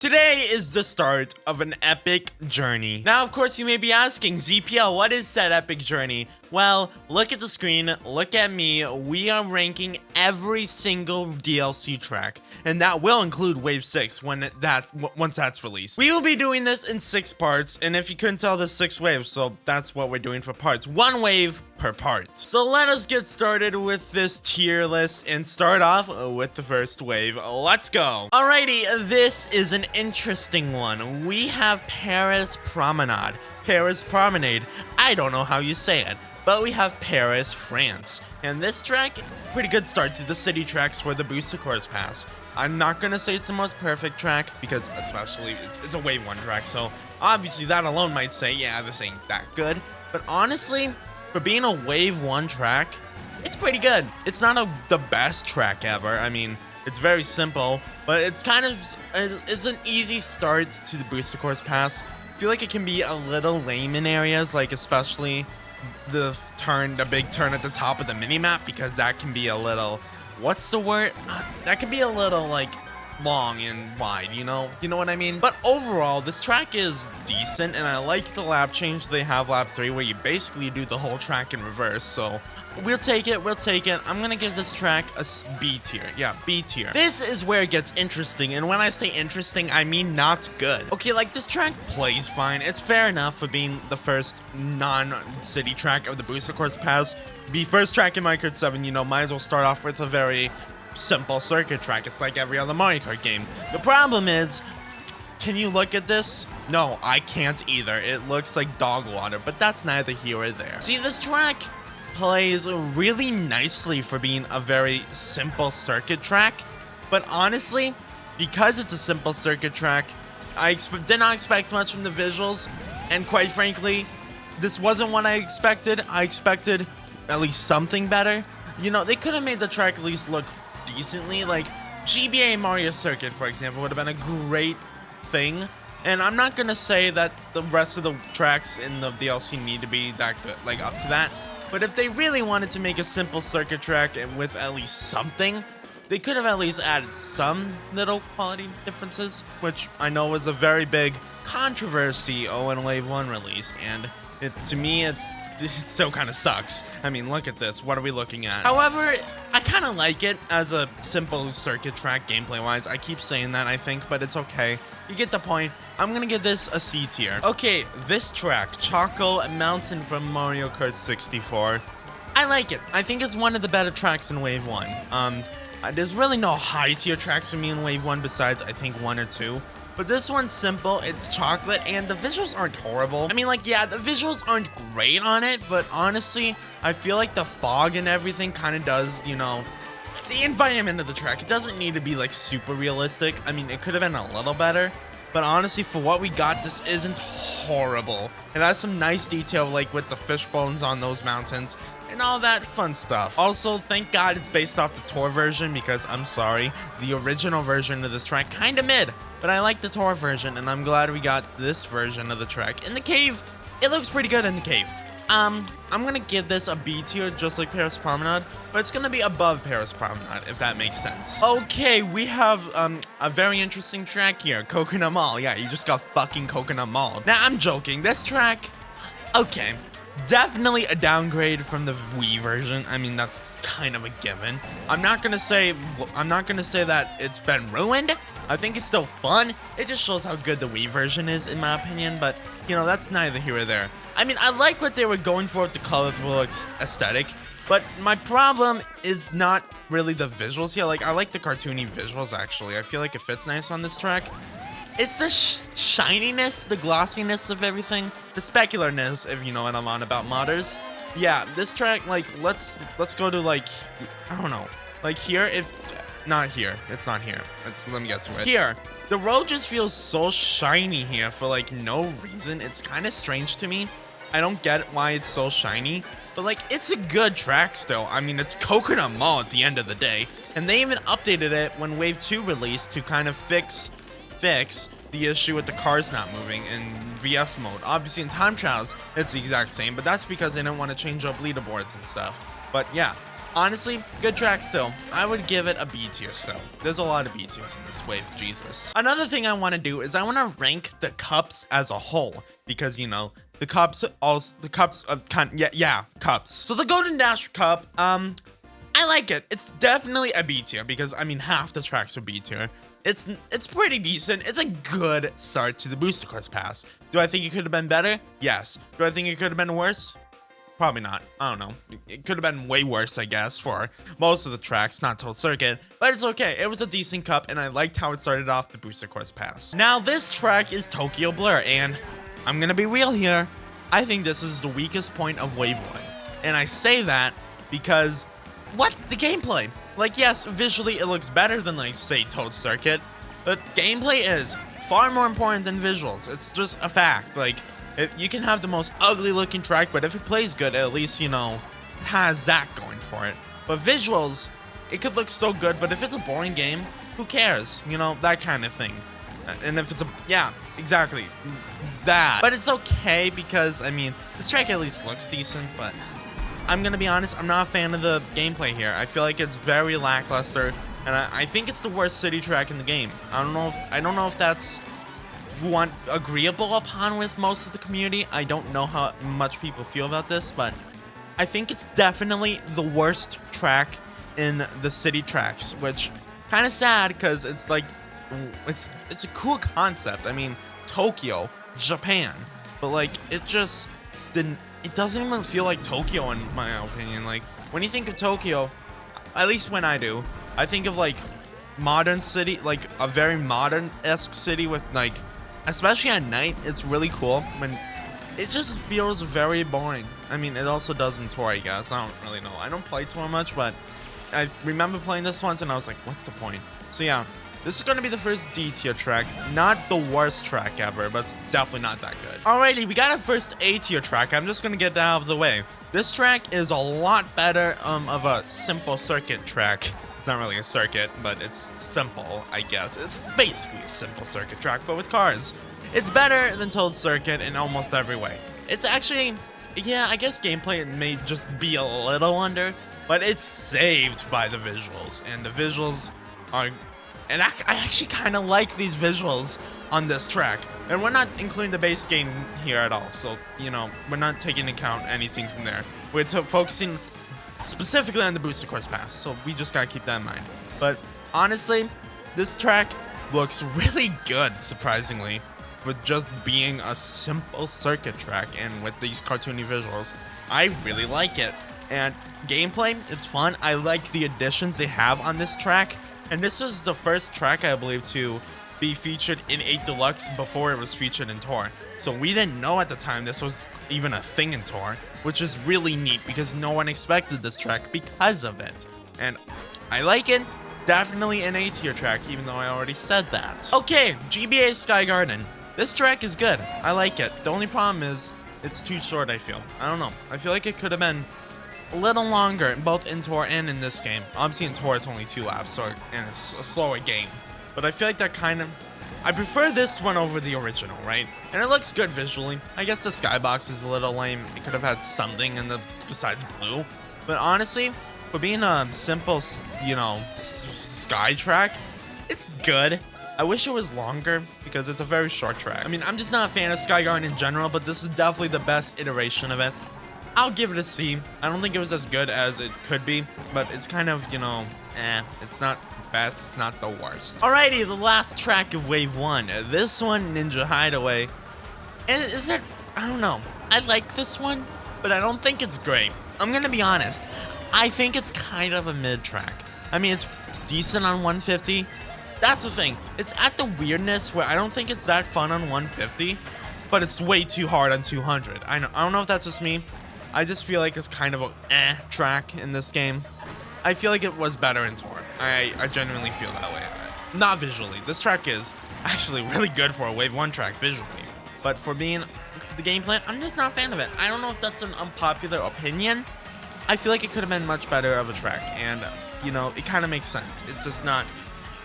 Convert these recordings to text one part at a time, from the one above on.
Today is the start of an epic journey. Now, of course, you may be asking, ZPL, what is said epic journey? Well, look at the screen, look at me. We are ranking every single DLC track, and that will include Wave 6 once that's released. We will be doing this in 6 parts, and if you couldn't tell, there's 6 waves, so that's what we're doing for parts. 1 wave per part. So let us get started with this tier list and start off with the first wave. Let's go. Alrighty, this is an interesting one. We have Paris Promenade. Paris Promenade. I don't know how you say it, but we have Paris, France. And this track, pretty good start to the city tracks for the Booster Course Pass. I'm not gonna say it's the most perfect track because especially it's a Wave 1 track, so obviously that alone might say, yeah, this ain't that good. But honestly, for being a Wave 1 track, it's pretty good. It's not the best track ever. I mean, it's very simple, but it's kind of it's an easy start to the Booster Course Pass. I feel like it can be a little lame in areas, like especially the big turn at the top of the minimap, because that can be a little, what's the word? That can be a little like long and wide, you know what I mean? But overall, this track is decent, and I like the lap change they have lap 3, where you basically do the whole track in reverse. So we'll take it. I'm gonna give this track a B tier. Yeah, B tier. This is where it gets interesting, and when I say interesting, I mean not good. Okay, like this track plays fine. It's fair enough for being the first non-city track of the Booster Course Pass. Be first track in Minecraft 7, might as well start off with a very simple circuit track. It's like every other Mario Kart game. The problem is, can you look at this? No, I can't either. It looks like dog water, but that's neither here or there. See, this track plays really nicely for being a very simple circuit track, but honestly, because it's a simple circuit track, I did not expect much from the visuals, and quite frankly, this wasn't what I expected. I expected at least something better. They could have made the track at least look decently. Like GBA Mario Circuit, for example, would have been a great thing. And I'm not gonna say that the rest of the tracks in the DLC need to be that good, like up to that. But if they really wanted to make a simple circuit track and with at least something, they could have at least added some little quality differences, which I know was a very big controversy when Wave 1 released, and to me, it still kind of sucks. I mean, look at this. What are we looking at? However, I kind of like it as a simple circuit track gameplay-wise. I keep saying that, I think, but it's okay. You get the point. I'm gonna give this a C tier. Okay, this track, Choco Mountain from Mario Kart 64. I like it. I think it's one of the better tracks in Wave 1. There's really no high tier tracks for me in Wave 1 besides, I think, 1 or 2. But this one's simple, it's chocolate, and the visuals aren't horrible. I mean, like, yeah, the visuals aren't great on it, but honestly, I feel like the fog and everything kind of does, the environment of the track. It doesn't need to be, like, super realistic. I mean, it could have been a little better, but honestly, for what we got, this isn't horrible. It has some nice detail, like, with the fish bones on those mountains, and all that fun stuff. Also, thank God it's based off the tour version, because I'm sorry, the original version of this track kinda mid. But I like the tour version, and I'm glad we got this version of the track. In the cave, it looks pretty good in the cave. I'm gonna give this a B tier, just like Paris Promenade, but it's gonna be above Paris Promenade, if that makes sense. Okay, we have a very interesting track here, Coconut Mall. Yeah, you just got fucking Coconut Mall. Now, I'm joking. This track, okay, definitely a downgrade from the Wii version. I mean, that's kind of a given. I'm not gonna say that it's been ruined. I think it's still fun. It just shows how good the Wii version is, in my opinion, but, that's neither here or there. I mean, I like what they were going for with the colorful aesthetic, but my problem is not really the visuals here. Like, I like the cartoony visuals, actually. I feel like it fits nice on this track. It's the shininess, the glossiness of everything, the specularness, if you know what I'm on about modders. Yeah, this track, like, let's go to, like, I don't know, like here, not here, it's not here, let me get to it. Here, the road just feels so shiny here for, like, no reason. It's kind of strange to me. I don't get why it's so shiny, but, like, it's a good track still. I mean, it's Coconut Mall at the end of the day, and they even updated it when Wave 2 released to kind of fix the issue with the cars not moving in VS mode. Obviously, in time trials, it's the exact same, but that's because they didn't want to change up leaderboards and stuff. But yeah, Honestly, good track still. I would give it a B tier still. There's a lot of B tiers in this wave, Jesus. Another thing I want to do is I want to rank the cups as a whole because, you know, the cups cups. So the Golden Dash Cup, I like it. It's definitely a B tier because I mean half the tracks are B tier. It's pretty decent. It's a good start to the Booster Course Pass. Do I think it could have been better? Yes. Do I think it could have been worse? Probably not. I don't know. It could have been way worse, I guess, for most of the tracks, not Toad Circuit, but it's okay. It was a decent cup, and I liked how it started off the Booster Course Pass. Now, this track is Tokyo Blur, and I'm gonna be real here. I think this is the weakest point of Wave 1. And I say that because, what? The gameplay. Like, yes, visually it looks better than, like, say, Toad Circuit, but gameplay is far more important than visuals. It's just a fact. Like, you can have the most ugly looking track, but if it plays good, at least, you know, it has that going for it. But visuals, it could look so good, but if it's a boring game, who cares? You know, that kind of thing. And if it's yeah, exactly, that. But it's okay because, I mean, this track at least looks decent, but I'm gonna be honest, I'm not a fan of the gameplay here. I feel like it's very lackluster, and I think it's the worst city track in the game. I don't know if that's one agreeable upon with most of the community. I don't know how much people feel about this, but I think it's definitely the worst track in the city tracks, which kind of sad because it's like it's a cool concept. I mean, Tokyo, Japan, but like it doesn't even feel like Tokyo in my opinion. Like when you think of Tokyo, at least when I do, I think of like modern city, like a very modern-esque city with like, especially at night, it's really cool. When it just feels very boring. I mean, it also does in Tour, I guess. I don't really know. I don't play Tour much, but I remember playing this once and I was like, what's the point? So yeah, this is going to be the first D tier track. Not the worst track ever, but it's definitely not that good. Alrighty, we got our first A tier track. I'm just going to get that out of the way. This track is a lot better of a simple circuit track. It's not really a circuit, but it's simple, I guess. It's basically a simple circuit track, but with cars. It's better than Toad Circuit in almost every way. It's actually, yeah, I guess gameplay may just be a little under, but it's saved by the visuals, and the visuals are, and I actually kind of like these visuals on this track. And we're not including the base game here at all, so, you know, we're not taking into account anything from there. We're focusing specifically on the Booster Course Pass, so we just gotta keep that in mind. But honestly, this track looks really good, surprisingly, with just being a simple circuit track and with these cartoony visuals. I really like it. And gameplay, it's fun. I like the additions they have on this track. And this is the first track, I believe, to be featured in a deluxe before it was featured in Tour. So we didn't know at the time this was even a thing in Tour, which is really neat because no one expected this track because of it. And I like it. Definitely an A tier track, even though I already said that. Okay, GBA Sky Garden. This track is good. I like it. The only problem is it's too short, I feel. I don't know. I feel like it could have been a little longer, both in Tour and in this game. Obviously in Tour it's only 2 laps, so and it's a slower game. But I feel like that kind of, I prefer this one over the original, right? And it looks good visually. I guess the skybox is a little lame. It could have had something in the besides blue. But honestly, for being a simple, you know, sky track, it's good. I wish it was longer because it's a very short track. I mean, I'm just not a fan of Sky Garden in general, but this is definitely the best iteration of it. I'll give it a C. I don't think it was as good as it could be, but it's kind of, you know, it's not best, it's not the worst. Alrighty, the last track of Wave 1. This one, Ninja Hideaway. And is it, I don't know. I like this one, but I don't think it's great. I'm gonna be honest. I think it's kind of a mid track. I mean, it's decent on 150. That's the thing. It's at the weirdness where I don't think it's that fun on 150, but it's way too hard on 200. I don't know if that's just me. I just feel like it's kind of a track in this game. I feel like it was better in Tour. I genuinely feel that way. Not visually. This track is actually really good for a Wave 1 track visually. But for the gameplay, I'm just not a fan of it. I don't know if that's an unpopular opinion. I feel like it could have been much better of a track. And, you know, it kind of makes sense. It's just not...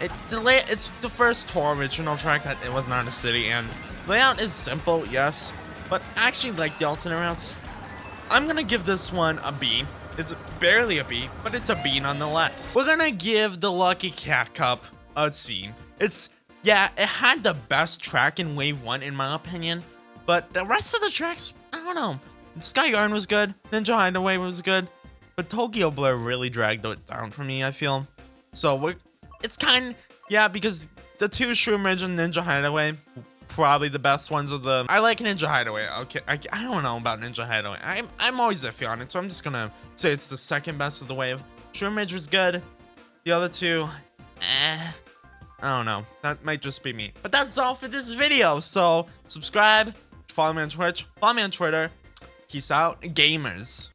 It's the first Tour original track that it was not a city. And layout is simple, yes. But I actually like the alternate routes. I'm going to give this one a B. It's barely a B, but it's a B nonetheless. We're gonna give the Lucky Cat Cup a C. Yeah, it had the best track in Wave 1 in my opinion, but the rest of the tracks, I don't know. Sky Garden was good, Ninja Hideaway was good, but Tokyo Blur really dragged it down for me, I feel. So it's yeah, because the two Shroom Ridge and Ninja Hideaway, probably the best ones of the. I like Ninja Hideaway. Okay, I don't know about Ninja Hideaway. I'm always iffy on it, so I'm just gonna say it's the second best of the wave. Shroom Ridge was good. The other two, I don't know. That might just be me. But that's all for this video. So subscribe, follow me on Twitch, follow me on Twitter. Peace out, gamers.